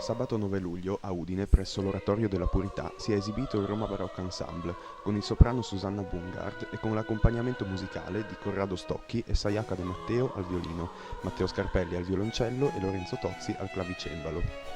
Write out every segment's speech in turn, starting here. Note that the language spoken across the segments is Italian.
Sabato 9 luglio a Udine, presso l'Oratorio della Purità, si è esibito il Roma Baroque Ensemble con il soprano Susanna Bungard e con l'accompagnamento musicale di Corrado Stocchi e Sayaka De Matteo al violino, Matteo Scarpelli al violoncello e Lorenzo Tozzi al clavicembalo.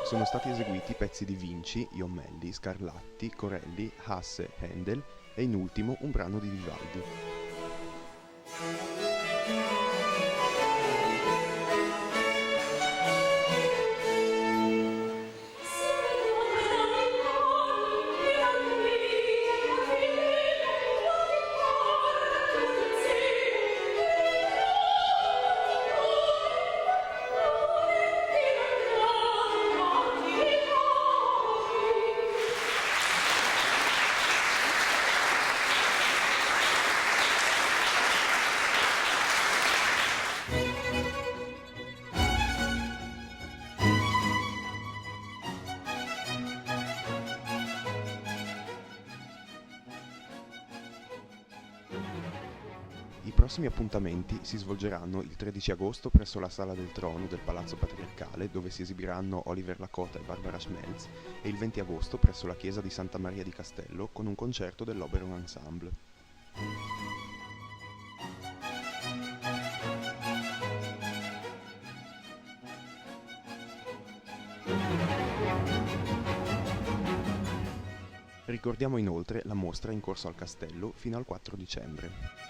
Sono stati eseguiti pezzi di Vinci, Iommelli, Scarlatti, Corelli, Hasse, Handel e in ultimo un brano di Vivaldi. I prossimi appuntamenti si svolgeranno il 13 agosto presso la Sala del Trono del Palazzo Patriarcale, dove si esibiranno Oliver Lakota e Barbara Schmelz, e il 20 agosto presso la chiesa di Santa Maria di Castello con un concerto dell'Oberon Ensemble. Ricordiamo inoltre la mostra in corso al Castello fino al 4 dicembre.